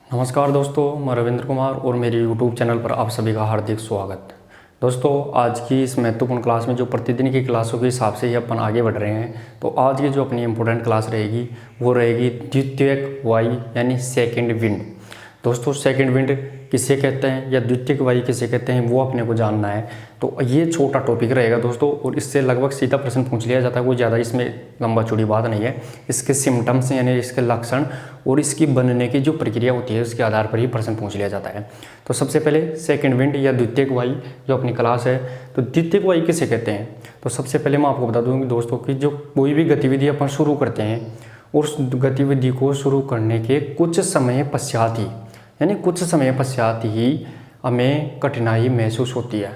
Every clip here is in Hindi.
नमस्कार दोस्तों, मैं रविंद्र कुमार और मेरे YouTube चैनल पर आप सभी का हार्दिक स्वागत। दोस्तों, आज की इस महत्वपूर्ण क्लास में जो प्रतिदिन की क्लासों के हिसाब से ही अपन आगे बढ़ रहे हैं, तो आज की जो अपनी इम्पोर्टेंट क्लास रहेगी वो रहेगी द्वितीयक वायु यानी सेकंड विंड। दोस्तों, सेकंड विंड किसे कहते हैं या द्वितीयक वायु किसे कहते हैं वो अपने को जानना है। तो ये छोटा टॉपिक रहेगा दोस्तों, और इससे लगभग सीधा प्रश्न पूछ लिया जाता है, कोई ज़्यादा इसमें लंबा चौड़ी बात नहीं है। इसके सिम्टम्स यानी इसके लक्षण और इसकी बनने की जो प्रक्रिया होती है उसके आधार पर ही प्रश्न पूछ लिया जाता है। तो सबसे पहले सेकंड विंड या द्वितीयक वायु जो अपनी क्लास है, तो द्वितीयक वायु किसे कहते हैं। तो सबसे पहले मैं आपको बता दूँगी दोस्तों कि जो कोई भी गतिविधि अपन शुरू करते हैं, उस गतिविधि को शुरू करने के कुछ समय पश्चात ही यानी कुछ समय पश्चात ही हमें कठिनाई महसूस होती है।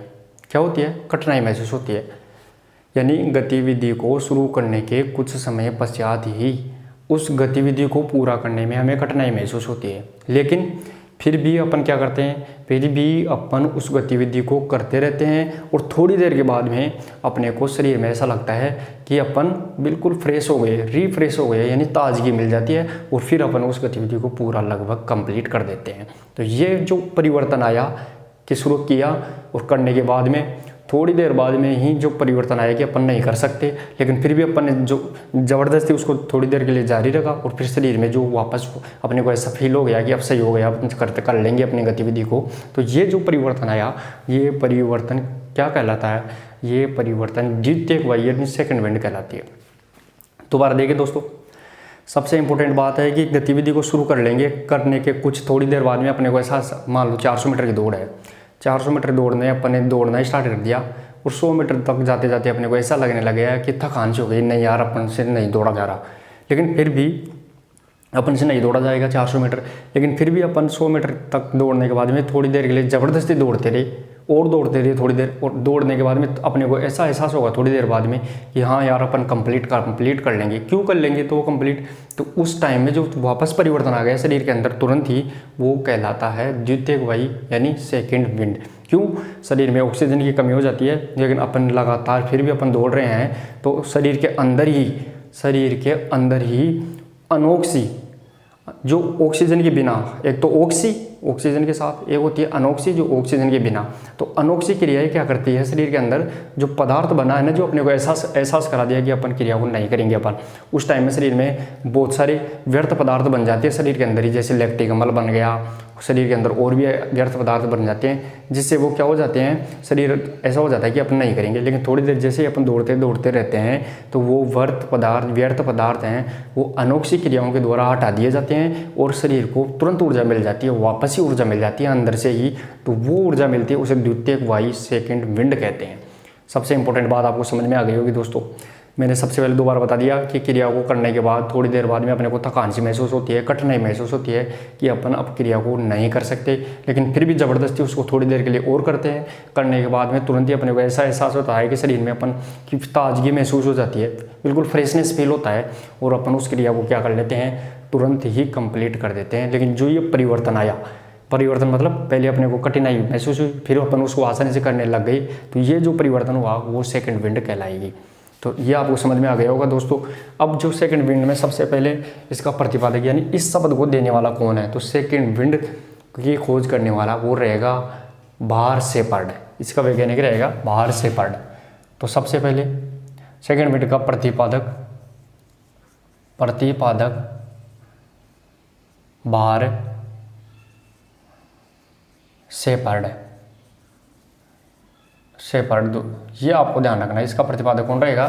क्या होती है? कठिनाई महसूस होती है। यानी गतिविधि को शुरू करने के कुछ समय पश्चात ही उस गतिविधि को पूरा करने में हमें कठिनाई महसूस होती है, लेकिन फिर भी अपन क्या करते हैं, फिर भी अपन उस गतिविधि को करते रहते हैं और थोड़ी देर के बाद में अपने को शरीर में ऐसा लगता है कि अपन बिल्कुल फ्रेश हो गए, रिफ्रेश हो गए, यानी ताजगी मिल जाती है और फिर अपन उस गतिविधि को पूरा लगभग कंप्लीट कर देते हैं। तो ये जो परिवर्तन आया कि शुरू किया और करने के बाद में थोड़ी देर बाद में ही जो परिवर्तन आया कि अपन नहीं कर सकते, लेकिन फिर भी अपन ने जो ज़बरदस्ती उसको थोड़ी देर के लिए जारी रखा और फिर शरीर में जो वापस अपने को ऐसा फील हो गया कि अब सही हो गया, अपन कर लेंगे अपनी गतिविधि को। तो ये जो परिवर्तन आया, ये परिवर्तन क्या कहलाता है? ये परिवर्तन द्वितीयक वायु यानी सेकंड विंड कहलाती है। दोबारा देखिए दोस्तों, सबसे इंपॉर्टेंट बात है कि गतिविधि को शुरू कर लेंगे, करने के कुछ थोड़ी देर बाद में अपने को ऐसा, मान लो 400 मीटर की दौड़ है, 400 मीटर दौड़ने अपने दौड़ना स्टार्ट कर दिया और 100 मीटर तक जाते जाते अपने को ऐसा लगने लग गया कि थकान सी हो गई, नहीं यार अपन से नहीं दौड़ा जा रहा। लेकिन फिर भी अपन से नहीं दौड़ा जाएगा 400 मीटर, लेकिन फिर भी अपन 100 मीटर तक दौड़ने के बाद में थोड़ी देर के लिए ज़बरदस्ती दौड़ते रहे और दौड़ते रहे थोड़ी देर, और दौड़ने के बाद में अपने को ऐसा एहसास होगा थोड़ी देर बाद में कि हाँ यार अपन कंप्लीट कर लेंगे। क्यों कर लेंगे? तो वो कंप्लीट, तो उस टाइम में जो वापस परिवर्तन आ गया शरीर के अंदर तुरंत ही, वो कहलाता है द्वितीयक वायु यानी सेकंड विंड। क्यों? शरीर में ऑक्सीजन की कमी हो जाती है, लेकिन अपन लगातार फिर भी अपन दौड़ रहे हैं, तो शरीर के अंदर ही अनोक्सी, जो ऑक्सीजन के बिना, एक तो ऑक्सीजन के साथ, एक होती है अनोक्सी जो ऑक्सीजन के बिना। तो अनोक्सी क्रियाएं क्या करती है, शरीर के अंदर जो पदार्थ बना है ना, जो अपने को एहसास करा दिया कि अपन क्रिया को नहीं करेंगे अपन, उस टाइम में शरीर में बहुत सारे व्यर्थ पदार्थ बन जाते हैं शरीर के अंदर ही, जैसे लैक्टिक अम्ल बन गया, शरीर के अंदर और भी व्यर्थ पदार्थ बन जाते हैं, जिससे वो क्या हो जाते हैं, शरीर ऐसा हो जाता है कि अपन नहीं करेंगे। लेकिन थोड़ी देर जैसे ही अपन दौड़ते रहते हैं, तो वो व्यर्थ पदार्थ हैं, वो अनोक्सी क्रियाओं के द्वारा हटा दिए जाते हैं और शरीर को तुरंत ऊर्जा मिल जाती है, वापस ही ऊर्जा मिल जाती है अंदर से ही। तो वो ऊर्जा मिलती है, उसे द्वितीयक वायु सेकंड विंड कहते हैं। सबसे इंपॉर्टेंट बात आपको समझ में आ गई होगी दोस्तों। मैंने सबसे पहले दोबारा बता दिया कि क्रिया को करने के बाद थोड़ी देर बाद में अपने को थकान सी महसूस होती है, कठिनाई महसूस होती है कि अपन अब क्रिया को नहीं कर सकते, लेकिन फिर भी ज़बरदस्ती उसको थोड़ी देर के लिए और करते हैं। करने के बाद में तुरंत ही अपने को ऐसा एहसास होता है कि शरीर में अपन की ताजगी महसूस हो जाती है, बिल्कुल फ्रेशनेस फील होता है, और अपन उस क्रिया को क्या कर लेते हैं, तुरंत ही कंप्लीट कर देते हैं। लेकिन जो ये परिवर्तन मतलब पहले अपने को कठिनाई महसूस हुई, फिर अपन उसको आसानी से करने लग गई, तो ये जो परिवर्तन हुआ वो सेकंड विंड कहलाएगी। तो ये आपको समझ में आ गया होगा दोस्तों। अब जो सेकंड विंड में सबसे पहले इसका प्रतिपादक यानी इस शब्द को देने वाला कौन है, तो सेकंड विंड की खोज करने वाला वो रहेगा बाहर शेपर्ड। इसका वैज्ञानिक रहेगा बाहर शेपर्ड। तो सबसे पहले सेकंड विंड का प्रतिपादक बाहर शेपर्ड, ये आपको ध्यान रखना है। इसका प्रतिपादक कौन रहेगा,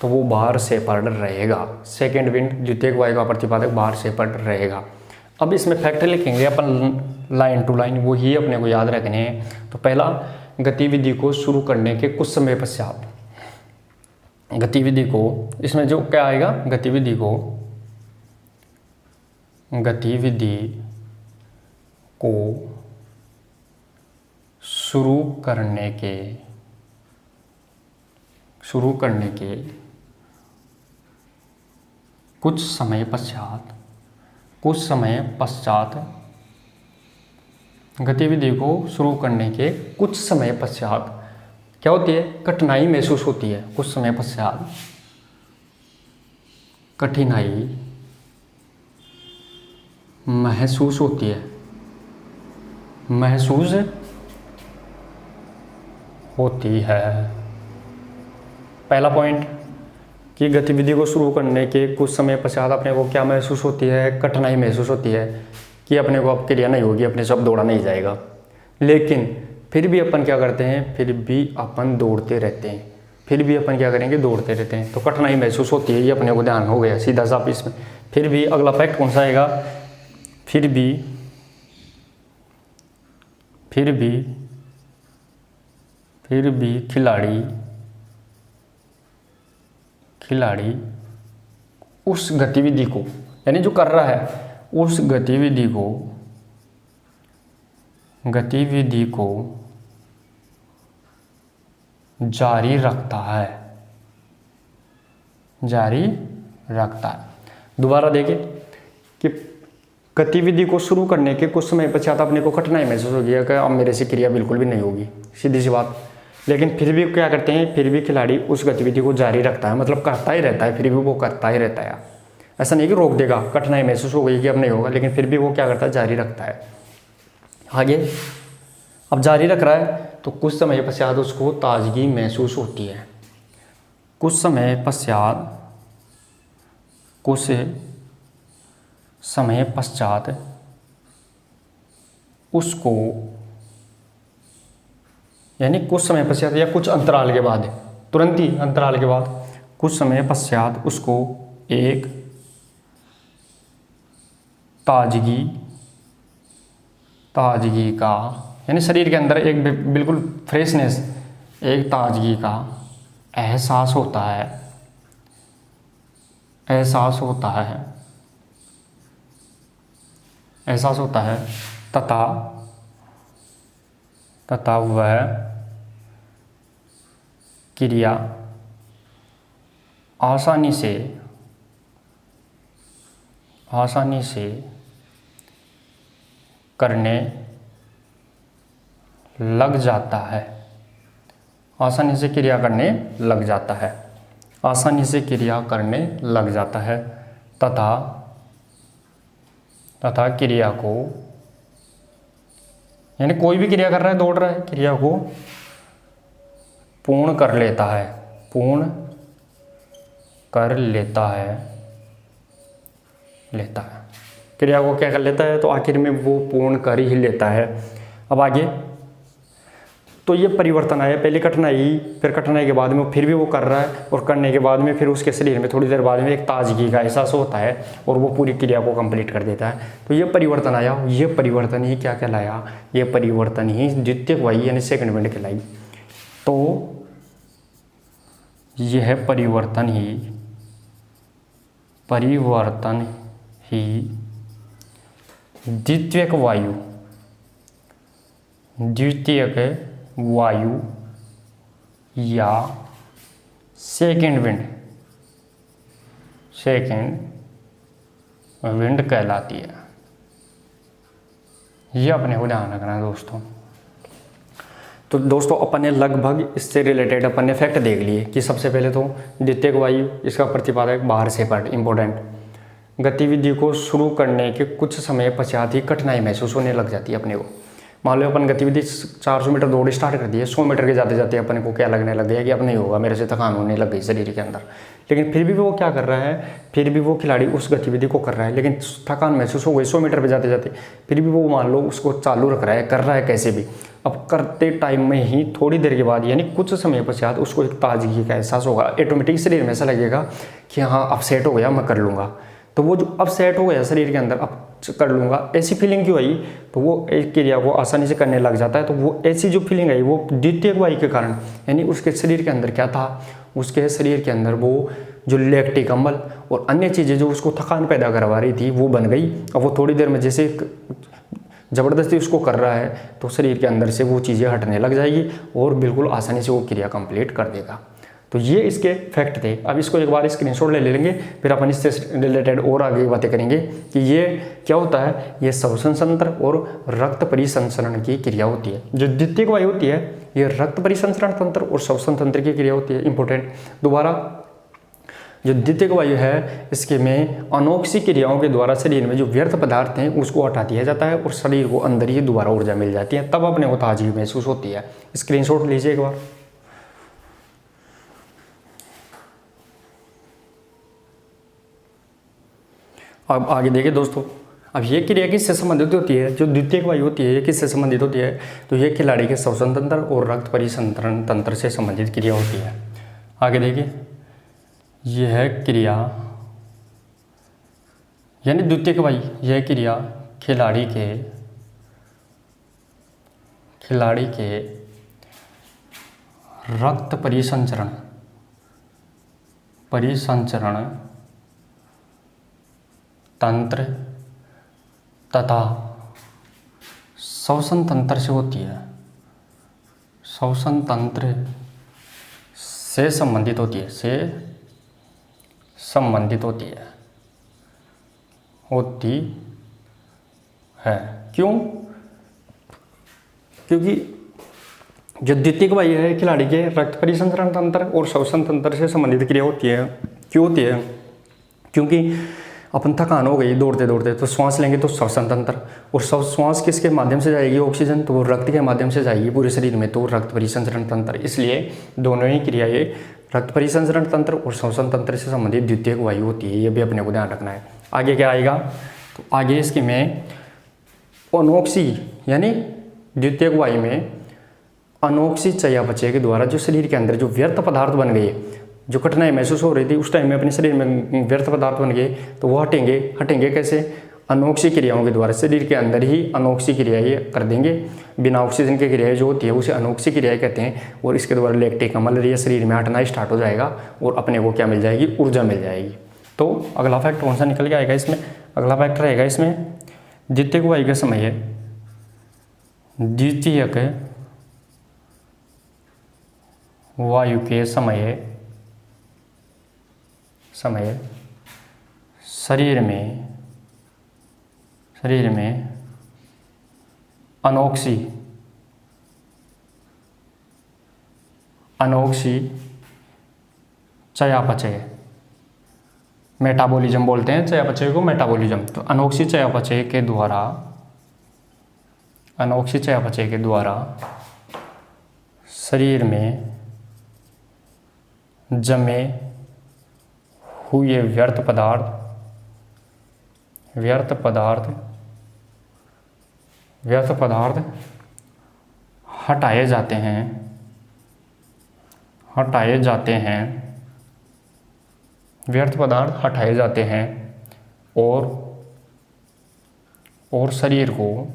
तो वो बाहर शेपर्ड रहेगा। सेकंड विंड द्वितीयक वायु का प्रतिपादक बाहर शेपर्ड रहेगा। अब इसमें फैक्टर लिखेंगे अपन लाइन टू लाइन, वो ही अपने को याद रखने हैं। तो पहला, गतिविधि को शुरू करने के कुछ समय पश्चात, गतिविधि को, इसमें जो क्या आएगा, गतिविधि को शुरू करने के कुछ समय पश्चात, गतिविधि को शुरू करने के कुछ समय पश्चात क्या होती है, कठिनाई महसूस होती है। कुछ समय पश्चात कठिनाई महसूस होती है। महसूस होती है। पहला पॉइंट कि गतिविधि को शुरू करने के कुछ समय पश्चात अपने को क्या महसूस होती है, कठिनाई महसूस होती है कि अपने को अब क्रिया नहीं होगी, अपने से अब दौड़ा नहीं जाएगा। लेकिन फिर भी अपन क्या करते हैं, फिर भी अपन दौड़ते रहते हैं, फिर भी अपन क्या करेंगे, दौड़ते रहते हैं। तो कठिनाई महसूस होती है, ये अपने को ध्यान हो गया सीधा सा इसमें। फिर भी अगला फैक्ट कौन सा आएगा, फिर भी खिलाड़ी उस गतिविधि को, यानी जो कर रहा है उस गतिविधि को जारी रखता है। दोबारा देखिए कि गतिविधि को शुरू करने के कुछ समय पश्चात अपने को कठिनाई महसूस होगी कि अब मेरे से क्रिया बिल्कुल भी नहीं होगी, सीधी सी बात। लेकिन फिर भी क्या करते हैं, फिर भी खिलाड़ी उस गतिविधि को जारी रखता है, मतलब करता ही रहता है, फिर भी वो करता ही रहता है। ऐसा नहीं कि रोक देगा, कठिनाई महसूस हो गई कि अब नहीं होगा, लेकिन फिर भी वो क्या करता है, जारी रखता है। आगे अब जारी रख रहा है तो कुछ समय पश्चात उसको ताजगी महसूस होती है। कुछ समय पश्चात उसको, यानी कुछ समय पश्चात या कुछ अंतराल के बाद, तुरंत ही अंतराल के बाद कुछ समय पश्चात उसको एक ताजगी का, यानी शरीर के अंदर एक बिल्कुल फ्रेशनेस, एक ताजगी का एहसास होता है तथा वह क्रिया आसानी से करने लग जाता है। आसानी से क्रिया करने लग जाता है तथा क्रिया को, यानी कोई भी क्रिया कर रहा है, दौड़ रहा है, क्रिया को पूर्ण कर लेता है। क्रिया को क्या कर लेता है, तो आखिर में वो पूर्ण कर ही लेता है। अब आगे तो ये परिवर्तन आया, पहले कठिनाई, फिर कठिनाई के बाद में फिर भी वो कर रहा है, और करने के बाद में फिर उसके शरीर में थोड़ी देर बाद में एक ताजगी का एहसास होता है और वो पूरी क्रिया को कंप्लीट कर देता है। तो ये परिवर्तन आया, ये परिवर्तन ही क्या कहलाया, ये परिवर्तन ही द्वितीयक वायु यानी सेकंड विंड कहलाई। तो यह परिवर्तन ही द्वितीयक वायु या सेकंड विंड कहलाती है। ये अपने को ध्यान रखना है दोस्तों। तो दोस्तों अपन ने लगभग इससे रिलेटेड अपन ने फैक्ट देख लिए कि सबसे पहले तो द्वितीयक वायु, इसका प्रतिपादक बाहर से पार्ट इंपॉर्टेंट, गतिविधि को शुरू करने के कुछ समय पश्चात ही कठिनाई महसूस होने लग जाती है अपने को। मान लो अपन गतिविधि 400 मीटर दौड़ स्टार्ट कर दी है, 100 मीटर के जाते जाते अपने को क्या लगने लग गया कि अब नहीं होगा, मेरे से थकान होने लग गई शरीर के अंदर। लेकिन फिर भी वो क्या कर रहा है, फिर भी वो खिलाड़ी उस गतिविधि को कर रहा है, लेकिन थकान महसूस हो गई 100 मीटर पे जाते जाते, फिर भी वो मान लो उसको चालू रख रहा है, कर रहा है कैसे भी। अब करते टाइम में ही थोड़ी देर के बाद, यानी कुछ समय पश्चात उसको एक ताजगी का एहसास होगा, ऑटोमेटिक शरीर में ऐसा लगेगा कि हाँ अब सेट हो गया, मैं कर लूँगा। तो वो जो अब सेट हो गया शरीर के अंदर, अब कर लूँगा, ऐसी फीलिंग क्यों आई, तो वो एक क्रिया को आसानी से करने लग जाता है। तो वो ऐसी जो फीलिंग आई वो द्वितीयक वायु के कारण, यानी उसके शरीर के अंदर क्या था, उसके शरीर के अंदर वो जो लैक्टिक अम्ल और अन्य चीज़ें जो उसको थकान पैदा करवा रही थी वो बन गई। अब वो थोड़ी देर में जैसे ज़बरदस्ती उसको कर रहा है तो शरीर के अंदर से वो चीज़ें हटने लग जाएगी और बिल्कुल आसानी से वो क्रिया कंप्लीट कर देगा। तो ये इसके फैक्ट थे। अब इसको एक बार स्क्रीनशॉट ले लेंगे, फिर अपन इससे रिलेटेड और आगे बातें करेंगे कि ये क्या होता है। ये श्वसन तंत्र और रक्त परिसंचरण की क्रिया होती है। जो द्वितीयक वायु होती है ये रक्त परिसंचरण तंत्र और श्वसन तंत्र की क्रिया होती है। इंपॉर्टेंट। दोबारा जो द्वितीयक वायु है इसके में अनोक्सी क्रियाओं के द्वारा शरीर में जो व्यर्थ पदार्थ हैं उसको हटा दिया जाता है और शरीर को अंदर ही दोबारा ऊर्जा मिल जाती है, तब अपने को ताजगी महसूस होती है। स्क्रीनशॉट लीजिए एक बार। अब आगे देखिए दोस्तों, अब ये क्रिया किससे संबंधित होती है? जो द्वितीयक वायु होती है ये किससे संबंधित होती है? तो ये खिलाड़ी के श्वसन तंत्र और रक्त परिसंचरण तंत्र से संबंधित क्रिया होती है। आगे देखिए, यह है क्रिया यानी द्वितीयक वायु, यह क्रिया खिलाड़ी के रक्त परिसंचरण तंत्र तथा श्वसन तंत्र से होती है, श्वसन तंत्र से संबंधित होती है। क्यों? क्योंकि जो द्वितीयक वायु है खिलाड़ी के रक्त परिसंचरण तंत्र और श्वसन तंत्र से संबंधित क्रिया होती है। क्यों होती है? क्योंकि अपन थकान हो गई दौड़ते दौड़ते तो श्वास लेंगे तो श्वसन तंत्र, और श्वास किसके माध्यम से जाएगी? ऑक्सीजन, तो वो रक्त के माध्यम से जाएगी पूरे शरीर में, तो रक्त परिसंचरण तंत्र। इसलिए दोनों ही क्रियाएं रक्त परिसंचरण तंत्र और श्वसन तंत्र से संबंधित द्वितीयक वायु होती है, ये भी अपने को ध्यान रखना है। आगे क्या आएगा? तो आगे इसके में अनोक्सी यानी द्वितीयक वायु में अनोक्सी चयापचय के द्वारा जो शरीर के अंदर जो व्यर्थ पदार्थ बन गए, जो कठिनाई महसूस हो रही थी उस टाइम में अपने शरीर में व्यर्थ पदार्थ बन गए, तो वो हटेंगे कैसे? अनोक्सी क्रियाओं के द्वारा शरीर के अंदर ही अनोक्सी क्रियाएं कर देंगे। बिना ऑक्सीजन की क्रियाएं जो होती है उसे अनोक्सी क्रियाएं कहते हैं, और इसके द्वारा लैक्टिक अम्ल शरीर में हटना स्टार्ट हो जाएगा और अपने को क्या मिल जाएगी? ऊर्जा मिल जाएगी। तो अगला फैक्ट कौन सा निकल के आएगा इसमें? अगला फैक्ट रहेगा इसमें द्वितीयक वायु के समय द्वितीयक वायु के समय शरीर में अनोक्सी चयापचय, मेटाबॉलिज्म बोलते हैं चयापचय को, मेटाबॉलिज्म। तो अनोक्सी चयापचय के द्वारा शरीर में जमे हुए व्यर्थ पदार्थ हटाए जाते हैं और शरीर को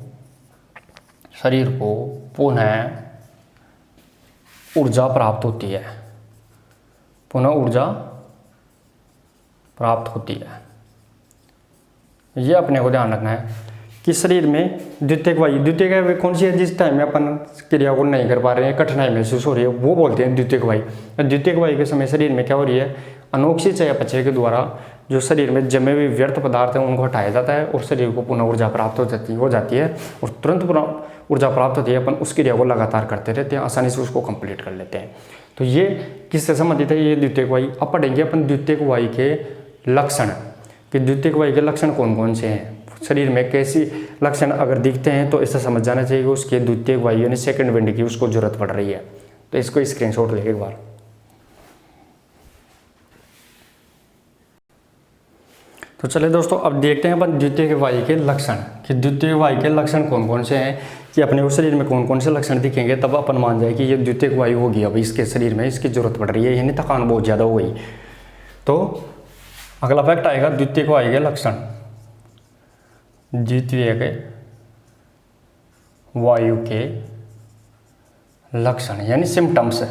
पुनः ऊर्जा प्राप्त होती है। ये अपने को ध्यान रखना है कि शरीर में द्वितीयक वायु कौन सी है? जिस टाइम में अपन क्रिया को नहीं कर पा रहे हैं, कठिनाई महसूस हो रही है, वो बोलते हैं द्वितीयक वायु। द्वितीयक वायु के समय शरीर में क्या हो रही है? अनोक्सी चयापचय के द्वारा जो शरीर में जमे हुए व्यर्थ पदार्थ हैं उनको हटाया जाता है और शरीर को पुनः ऊर्जा प्राप्त हो जाती है और तुरंत पुनः ऊर्जा प्राप्त होती है। अपन उस क्रिया को लगातार करते रहते हैं, आसानी से उसको कंप्लीट कर लेते हैं। तो ये किससे संबंधित है? ये द्वितीयक वायु। अब पढ़ेंगे अपन द्वितीयक वायु के लक्षण, कि द्वितीयक वायु के लक्षण कौन कौन से हैं, शरीर में कैसी लक्षण अगर दिखते हैं तो ऐसा समझ जाना चाहिए कि उसके द्वितीयक वायु यानी सेकंड विंड की उसको जरूरत पड़ रही है। तो इसको स्क्रीनशॉट ले एक बार। तो चलिए दोस्तों, अब देखते हैं अपन द्वितीयक वायु के लक्षण, कि द्वितीयक वायु के लक्षण कौन कौन से हैं, कि अपने उस शरीर में कौन कौन से लक्षण दिखेंगे, तब अपन मान जाए कि ये द्वितीयक वायु होगी, अब इसके शरीर में इसकी जरूरत पड़ रही है, यानी थकान बहुत ज़्यादा हो गई। तो अगला फैक्ट आएगा द्वितीयक वायु के लक्षण। द्वितीयक वायु के लक्षण यानी सिम्टम्स।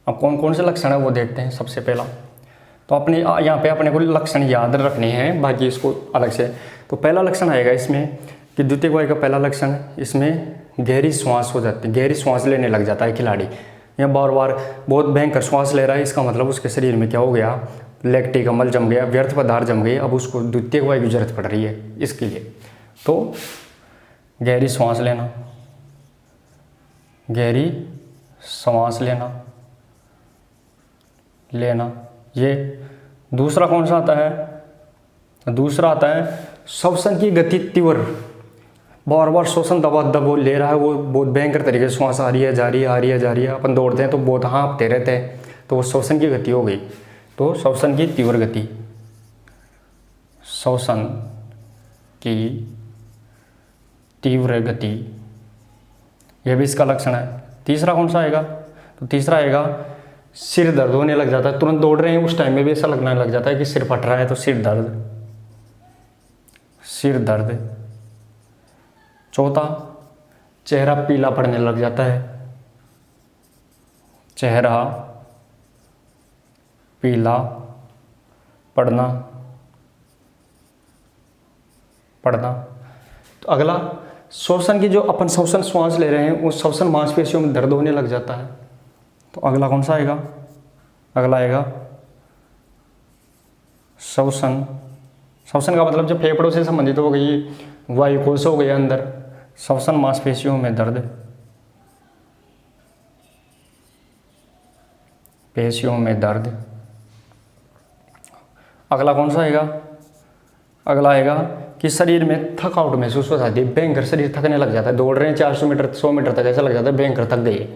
अब कौन कौन से लक्षण है वो देखते हैं। सबसे पहला तो अपने यहाँ पे अपने को लक्षण याद रखने हैं, बाकी इसको अलग से। तो पहला लक्षण आएगा इसमें कि द्वितीयक वायु का पहला लक्षण, इसमें गहरी श्वास हो जाती है, गहरी श्वास लेने लग जाता है खिलाड़ी, या बार बार बहुत भयंकर श्वास ले रहा है। इसका मतलब उसके शरीर में क्या हो गया? लैक्टिक अम्ल जम गया, व्यर्थ पदार्थ जम गए, अब उसको द्वितीयक वायु की जरूरत पड़ रही है इसके लिए। तो गहरी श्वास लेना ये दूसरा कौन सा आता है? दूसरा आता है श्वसन की गति तीव्र, बार बार श्वसन दबा ले रहा है, वो बहुत भयंकर तरीके से श्वास आ रही है, जा रही है, आ रही है, जा रही है, अपन दौड़ते हैं तो बहुत हाँफते रहते हैं, तो वो श्वसन की गति हो गई। तो श्वसन की तीव्र गति, श्वसन की तीव्र गति, यह भी इसका लक्षण है। तीसरा कौन सा आएगा? तो तीसरा आएगा सिर दर्द होने लग जाता है, तुरंत दौड़ रहे हैं उस टाइम में भी ऐसा लगने लग जाता है कि सिर फट रहा है, तो सिर दर्द, सिर दर्द। चौथा, चेहरा पीला पड़ने लग जाता है, चेहरा पीला पड़ना। तो अगला श्वसन की जो अपन श्वसन श्वास ले रहे हैं उस श्वसन मांसपेशियों में दर्द होने लग जाता है। तो अगला कौन सा आएगा? अगला आएगा श्वसन। श्वसन का मतलब जो फेफड़ों से संबंधित हो गई, वायुकोश हो गया अंदर, श्वसन मांसपेशियों में दर्द, पेशियों में दर्द। अगला कौन सा आएगा? अगला आएगा कि शरीर में थकावट महसूस हो जाती है, भयंकर शरीर थकने लग जाता है, दौड़ रहे हैं 400 मीटर 100 मीटर तक, ऐसा लग जाता है भयंकर थक गए।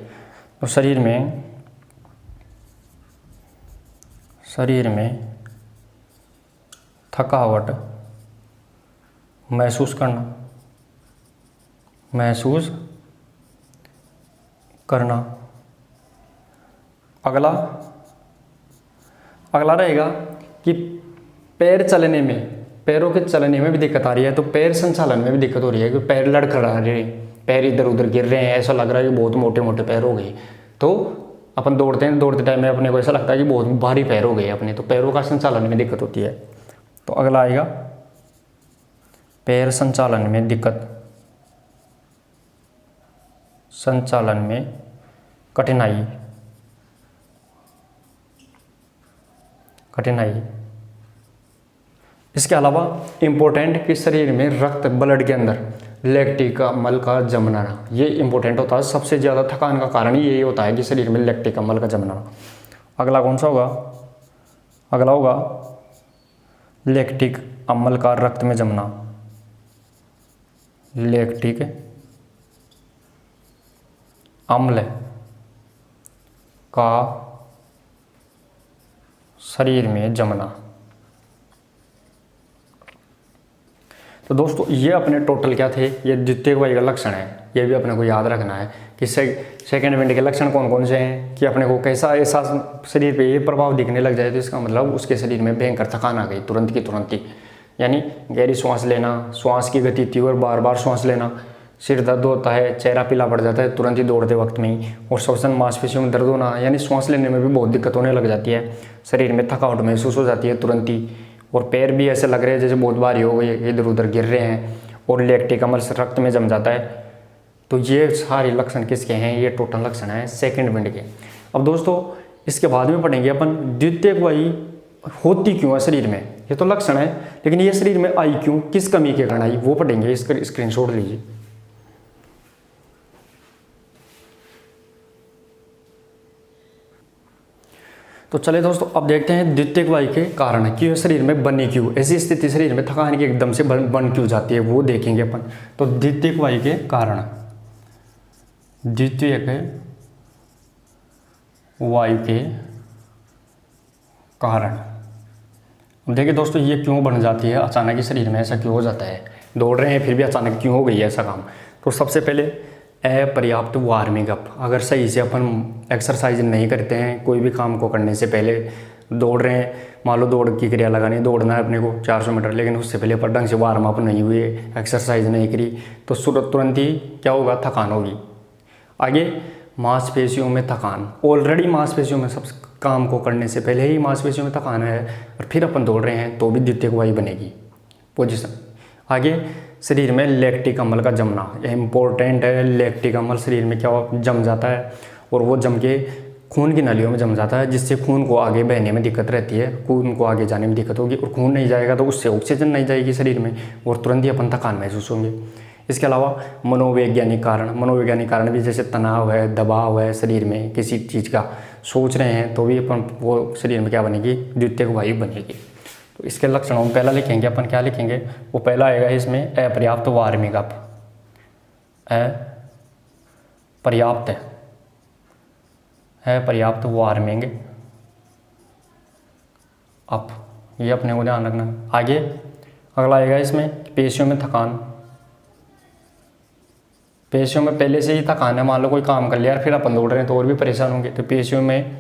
तो शरीर में थकावट महसूस करना। अगला रहेगा कि पैर चलने में, पैरों के चलने में भी दिक्कत आ रही है, तो पैर संचालन में भी दिक्कत हो रही है कि पैर लड़खड़ा रहे हैं, पैर इधर उधर गिर रहे हैं, ऐसा लग रहा है कि बहुत मोटे मोटे पैर हो गए। तो अपन दौड़ते हैं, दौड़ते टाइम में अपने को ऐसा लगता है कि बहुत भारी पैर हो गए अपने, तो पैरों का संचालन में दिक्कत होती है। तो अगला आएगा पैर संचालन में दिक्कत, संचालन में कठिनाई। इसके अलावा इम्पोर्टेंट कि शरीर में रक्त, ब्लड के अंदर लैक्टिक अम्ल का जमना, ये इम्पोर्टेंट होता है। सबसे ज़्यादा थकान का कारण यही होता है कि शरीर में लैक्टिक अम्ल का जमना। अगला कौन सा होगा? अगला होगा लैक्टिक अम्ल का रक्त में जमना, लैक्टिक अम्ल का शरीर में जमना। तो दोस्तों ये अपने टोटल क्या थे? ये द्वितीयक वायु का लक्षण है, ये भी अपने को याद रखना है कि सेकेंड विंड के लक्षण कौन कौन से हैं, कि अपने को कैसा ऐसा शरीर पे ये प्रभाव दिखने लग जाए तो इसका मतलब उसके शरीर में भयंकर थकान आ गई तुरंत की तुरंत ही, यानी गहरी श्वास लेना, श्वास की गति तीव्र, बार बार श्वास लेना, सिर दर्द होता है, चेहरा पीला पड़ जाता है तुरंत ही दौड़ते वक्त में ही, और श्वसन मांसपेशियों में दर्द होना, यानी श्वास लेने में भी बहुत दिक्कत होने लग जाती है, शरीर में थकावट महसूस हो जाती है तुरंत ही, और पैर भी ऐसे लग रहे हैं जैसे बहुत भारी हो गए, इधर उधर गिर रहे हैं, और लैक्टिक अम्ल रक्त में जम जाता है। तो ये सारे लक्षण किसके हैं? ये टोटल लक्षण है सेकेंड विंड के। अब दोस्तों इसके बाद में पढ़ेंगे अपन द्वितीयक वायु होती क्यों है शरीर में, ये तो लक्षण है, लेकिन ये शरीर में आई क्यों, किस कमी के कारण आई, वो पढ़ेंगे। इसका स्क्रीनशॉट लीजिए। तो चले दोस्तों अब देखते हैं द्वितीयक वायु के कारण, क्यों शरीर में बनी क्यों, ऐसी स्थिति शरीर में थकान की एकदम से बन क्यों जाती है, वो देखेंगे अपन। तो द्वितीयक वायु के कारण, द्वितीयक वायु के कारण। देखिए दोस्तों ये क्यों बन जाती है अचानक ही शरीर में, ऐसा क्यों हो जाता है, दौड़ रहे हैं फिर भी अचानक क्यों हो गई है ऐसा काम। तो सबसे पहले अपर्याप्त वार्मिंग अप, अगर सही से अपन एक्सरसाइज नहीं करते हैं, कोई भी काम को करने से पहले दौड़ रहे हैं, मान लो दौड़ की क्रिया लगानी, दौड़ना है अपने को 400 मीटर, लेकिन उससे पहले अपन ढंग से वार्म अप नहीं हुए, एक्सरसाइज नहीं करी, तो तुरंत ही क्या होगा, थकान होगी। आगे मांसपेशियों में थकान, ऑलरेडी मांसपेशियों में सब काम को करने से पहले ही मांसपेशियों में थकान है और फिर अपन दौड़ रहे हैं तो भी द्वितीयक वायु बनेगी पोजीशन। आगे शरीर में लैक्टिक अम्ल का जमना, इम्पोर्टेंट है। लैक्टिक अम्ल शरीर में क्या जम जाता है और वो जम के खून की नलियों में जम जाता है, जिससे खून को आगे बहने में दिक्कत रहती है, खून को आगे जाने में दिक्कत होगी, और खून नहीं जाएगा तो उससे ऑक्सीजन नहीं जाएगी शरीर में और तुरंत ही अपन थकान महसूस होंगे। इसके अलावा मनोवैज्ञानिक कारण भी जैसे तनाव है, दबाव है शरीर में किसी चीज़ का, सोच रहे हैं तो भी अपन वो शरीर में क्या बनेगी, द्वितीयक वायु बनेगी। तो इसके लक्षणों में पहला लिखेंगे अपन, क्या लिखेंगे, वो पहला आएगा इसमें अपर्याप्त वार्मिंग अप, अपर्याप्त वार्मिंग अप, ये अपने को ध्यान रखना। आगे अगला आएगा इसमें पेशियों में थकान, पेशियों में पहले से ही थकान है, मान लो कोई काम कर लिया और फिर अपन दौड़ रहे हैं तो और भी परेशान होंगे, तो पेशियों में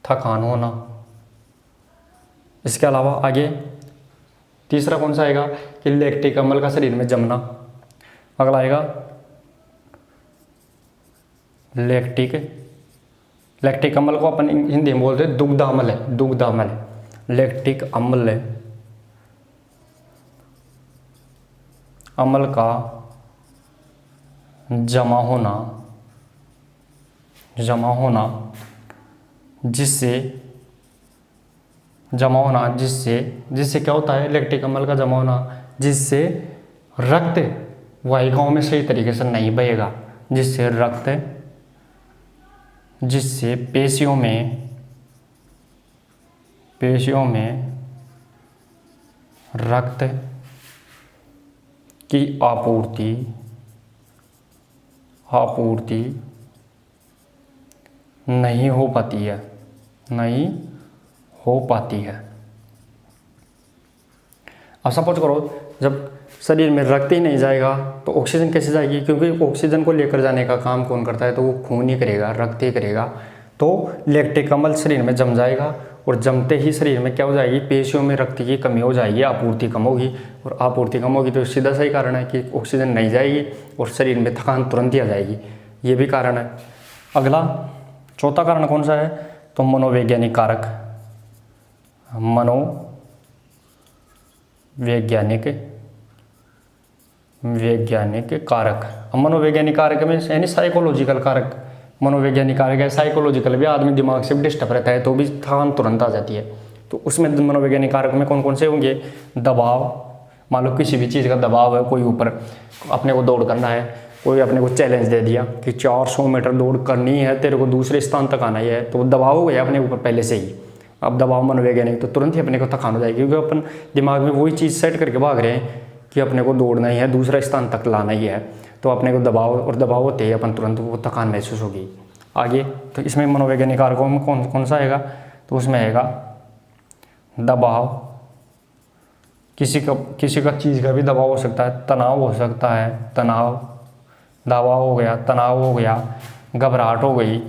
थकान होना। इसके अलावा आगे तीसरा कौन सा आएगा कि लैक्टिक अम्ल का शरीर में जमना। अगला आएगा लैक्टिक अम्ल को अपन हिंदी में बोलते हैं दुग्धाम्ल है, दुग्धाम्ल, लैक्टिक अम्ल का जमा होना जिससे क्या होता है, लैक्टिक अम्ल का जमा होना जिससे रक्त वाहिकाओं में सही तरीके से नहीं बहेगा, जिससे पेशियों में रक्त की आपूर्ति नहीं हो पाती है। अब सपोज करो जब शरीर में रक्त ही नहीं जाएगा तो ऑक्सीजन कैसे जाएगी, क्योंकि ऑक्सीजन को लेकर जाने का काम कौन करता है, तो वो खून ही करेगा, रक्त ही करेगा। तो लैक्टिक अम्ल शरीर में जम जाएगा और जमते ही शरीर में क्या हो जाएगी, पेशियों में रक्त की कमी हो जाएगी, आपूर्ति कम होगी, और आपूर्ति कम होगी तो सीधा सही कारण है कि ऑक्सीजन नहीं जाएगी और शरीर में थकान तुरंत ही आ जाएगी, ये भी कारण है। अगला चौथा कारण कौन सा है, तो मनोवैज्ञानिक कारक, मनोवैज्ञानिक कारक। मनोवैज्ञानिक कारक में यानी साइकोलॉजिकल कारक, मनोवैज्ञानिक कारक है साइकोलॉजिकल भी, आदमी दिमाग से भी डिस्टर्ब रहता है तो भी थकान तुरंत आ जाती है। तो उसमें मनोवैज्ञानिक कारक में कौन कौन से होंगे, दबाव, मान लो किसी भी चीज़ का दबाव है, कोई ऊपर अपने को दौड़ करना है, कोई अपने को चैलेंज दे दिया कि 400 मीटर दौड़ करनी है, तेरे को दूसरे स्थान तक आना ही है, तो दबाव हो गया अपने ऊपर पहले से ही। अब दबाव मनोवैज्ञानिक, तो तुरंत ही अपने को थकान हो जाएगी, क्योंकि अपन दिमाग में वही चीज़ सेट करके भाग रहे हैं कि अपने को दौड़ना ही है, दूसरा स्थान तक लाना ही है, तो अपने को दबाव होते ही अपन तुरंत वो थकान महसूस होगी। आगे तो इसमें मनोवैज्ञानिक कारकों में कौन सा आएगा, तो उसमें आएगा दबाव, किसी का चीज़ का भी दबाव हो सकता है, तनाव हो सकता है, दबाव हो गया, तनाव हो गया, घबराहट हो गई।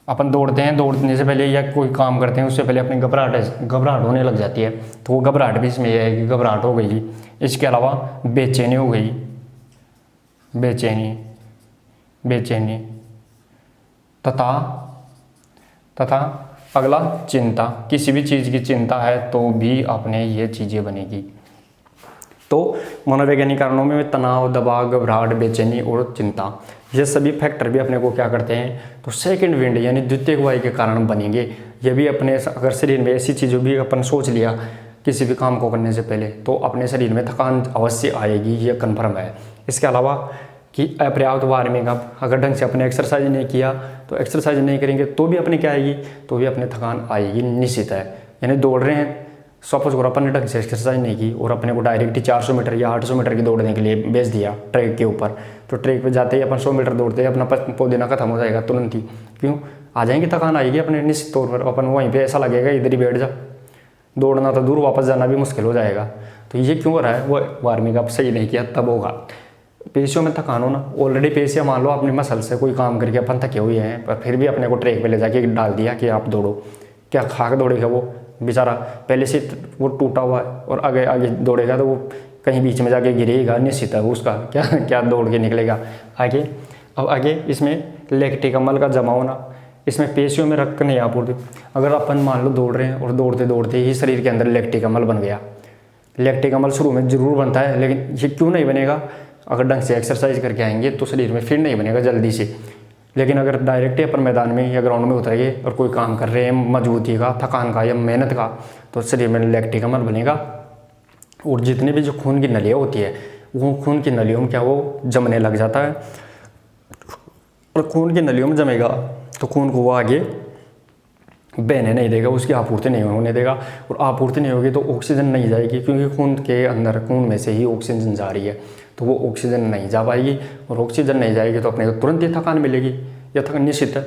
अपन दौड़ते हैं, दौड़ने से पहले या कोई काम करते हैं उससे पहले अपनी घबराहट होने लग जाती है, तो वो घबराहट भी इसमें आएगी, घबराहट हो गई। इसके अलावा बेचैनी हो गई, बेचैनी तथा अगला चिंता, किसी भी चीज़ की चिंता है तो भी अपने ये चीज़ें बनेगी। तो मनोवैज्ञानिक कारणों में तनाव, दबाव, घबराहट, बेचैनी और चिंता, ये सभी फैक्टर भी अपने को क्या करते हैं, तो सेकंड विंड यानी द्वितीयक वायु के कारण बनेंगे। ये भी अपने अगर शरीर में ऐसी चीज़ों भी अपन सोच लिया किसी भी काम को करने से पहले, तो अपने शरीर में थकान अवश्य आएगी, ये कन्फर्म है। इसके अलावा कि अपर्याप्त वार्मिंग अप, अगर ढंग से अपने एक्सरसाइज नहीं किया तो एक्सरसाइज नहीं करेंगे तो भी अपने क्या आएगी, तो भी अपने थकान आएगी, निश्चित है। यानी दौड़ रहे हैं, सपोज करो अपन ने ढंग से एक्सरसाइज नहीं की और अपने को डायरेक्ट 400 मीटर या 800 मीटर की दौड़ने के लिए भेज दिया ट्रैक के ऊपर, तो ट्रैक पे जाते ही अपन 100 मीटर दौड़ते ही अपना पौधेना खत्म हो जाएगा तुरंत ही। क्यों आ जाएंगे, थकान आएगी अपने निश्चित तौर पर। अपन वहीं पे ऐसा लगेगा इधर ही बैठ जा, दौड़ना तो दूर, वापस जाना भी मुश्किल हो जाएगा। तो ये क्यों हो रहा है, वो वार्मिंग अप सही नहीं किया तब होगा। पेशियों में थकान होना, ऑलरेडी पेशियाँ मान लो अपनी मसल से कोई काम करके अपन थके हुए हैं, पर फिर भी अपने को ट्रैक पे ले जाके डाल दिया कि आप दौड़ो, क्या खाक दौड़ेगा वो बेचारा, पहले से वो टूटा हुआ है और आगे आगे दौड़ेगा तो वो कहीं बीच में जाके गिरेगा, निश्चित है उसका क्या दौड़ के निकलेगा आगे। अब आगे इसमें लैक्टिक अम्ल का जमा होना, इसमें पेशियों में रक्त नहीं आपूर्ति। अगर अपन मान लो दौड़ रहे हैं और दौड़ते दौड़ते ही शरीर के अंदर लैक्टिक अम्ल बन गया, लैक्टिक अम्ल शुरू में जरूर बनता है, लेकिन ये क्यों नहीं बनेगा, अगर ढंग से एक्सरसाइज करके आएंगे तो शरीर में फिर नहीं बनेगा जल्दी से। लेकिन अगर डायरेक्ट ही अपन मैदान में या ग्राउंड में उतरेंगे और कोई काम कर रहे हैं मजबूती का, थकान का या मेहनत का, तो शरीर में लैक्टिक अम्ल बनेगा और जितनी भी जो खून की नलियाँ होती है वो खून की नलियों में क्या वो जमने लग जाता है, और खून की नलियों में जमेगा तो खून को वो आगे बहने नहीं देगा, उसकी आपूर्ति नहीं होने देगा। और आपूर्ति नहीं होगी तो ऑक्सीजन नहीं जाएगी, क्योंकि खून के अंदर, खून में से ही ऑक्सीजन जा रही है, तो वो ऑक्सीजन नहीं जा पाएगी। और ऑक्सीजन नहीं जाएगी तो अपने को तुरंत ही थकान मिलेगी, यह थकान निश्चित है।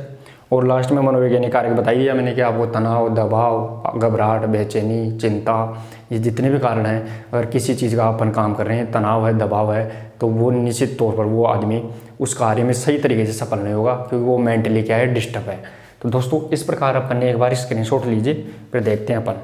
और लास्ट में मनोवैज्ञानिक कारक बता दिया मैंने कि आपको तनाव, दबाव, घबराहट, बेचैनी, चिंता, ये जितने भी कारण हैं, अगर किसी चीज़ का अपन काम कर रहे हैं, तनाव है, दबाव है, तो वो निश्चित तौर पर वो आदमी उस कार्य में सही तरीके से सफल नहीं होगा, क्योंकि वो मेंटली क्या है, डिस्टर्ब है। तो दोस्तों इस प्रकार अपन ने एक बार स्क्रीनशॉट लीजिए, फिर देखते हैं अपन।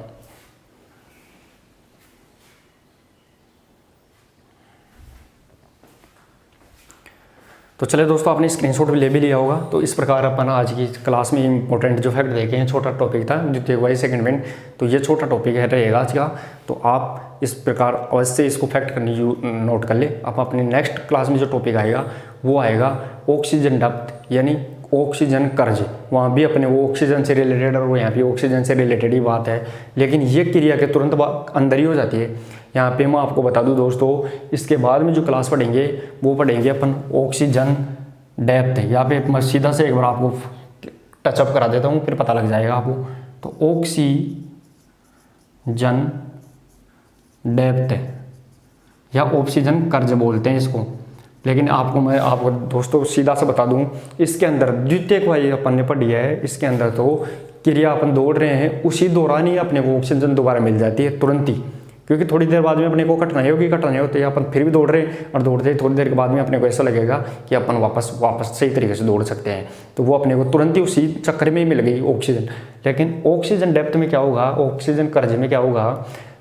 तो चले दोस्तों, आपने स्क्रीनशॉट भी ले भी लिया होगा। तो इस प्रकार अपन आज की क्लास में इंपॉर्टेंट जो फैक्ट देखे हैं, छोटा टॉपिक था द्वितीय वाई सेकंड इवेंट, तो ये छोटा टॉपिक है रहेगा आज का। तो आप इस प्रकार अवश्य इसको फैक्ट करनी नोट कर ले। अब अपनी नेक्स्ट क्लास में जो टॉपिक आएगा वो आएगा ऑक्सीजन डेप्थ, यानी ऑक्सीजन कर्ज। वहाँ भी अपने वो ऑक्सीजन से रिलेटेड और यहाँ भी ऑक्सीजन से रिलेटेड ही बात है, लेकिन ये क्रिया के तुरंत अंदर ही हो जाती है। यहाँ पे मैं आपको बता दूं दोस्तों, इसके बाद में जो क्लास पढ़ेंगे वो पढ़ेंगे अपन ऑक्सीजन डेप्थ। यहाँ पे मैं सीधा से एक बार आपको टचअप करा देता हूँ, फिर पता लग जाएगा आपको। तो ऑक्सीजन डेप्थ या ऑक्सीजन कर्ज बोलते हैं इसको, लेकिन मैं आपको दोस्तों सीधा से बता दूं, इसके अंदर द्वितीयक वायु अपन ने पढ़ी है, इसके अंदर तो क्रिया अपन दौड़ रहे हैं, उसी दौरान ही अपने को ऑक्सीजन दोबारा मिल जाती है तुरंत ही, क्योंकि थोड़ी देर बाद में अपने को कठिनाई होती है, अपन फिर भी दौड़ रहे हैं और दौड़ते थोड़ी देर के बाद में अपने को ऐसा लगेगा कि अपन वापस सही तरीके से दौड़ सकते हैं। तो वो अपने को तुरंत ही उसी चक्कर में ही मिल गई ऑक्सीजन। लेकिन ऑक्सीजन डेप्थ में क्या होगा, ऑक्सीजन कर्ज में क्या होगा,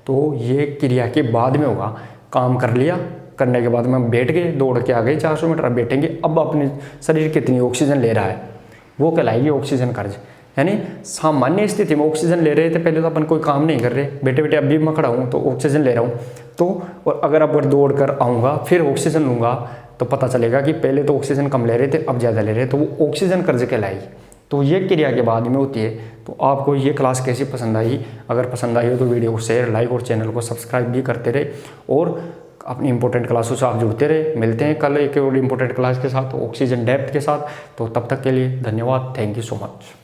तो ये क्रिया के बाद में होगा। काम कर लिया, करने के बाद में हम बैठ गए, दौड़ के आ गए 400 मीटर, अब बैठेंगे, अब अपने शरीर कितनी ऑक्सीजन ले रहा है वो कहलाएगी ऑक्सीजन कर्ज। यानी सामान्य स्थिति में ऑक्सीजन ले रहे थे, पहले तो अपन कोई काम नहीं कर रहे, बैठे बैठे अभी मैं खड़ा हूँ तो ऑक्सीजन ले रहा हूँ, तो और अगर अब दौड़ कर आऊँगा फिर ऑक्सीजन लूँगा तो पता चलेगा कि पहले तो ऑक्सीजन कम ले रहे थे, अब ज़्यादा ले रहे, तो वो ऑक्सीजन कर्ज कहलाएगी। तो ये क्रिया के बाद में होती है। तो आपको ये क्लास कैसी पसंद आई, अगर पसंद आई हो तो वीडियो को शेयर, लाइक और चैनल को सब्सक्राइब भी करते रहे, और अपनी इंपॉर्टेंट क्लासों से आप जुड़ते रहे। मिलते हैं कल एक और इंपॉर्टेंट क्लास के साथ, ऑक्सीजन डेप्थ के साथ। तो तब तक के लिए धन्यवाद, थैंक यू सो मच।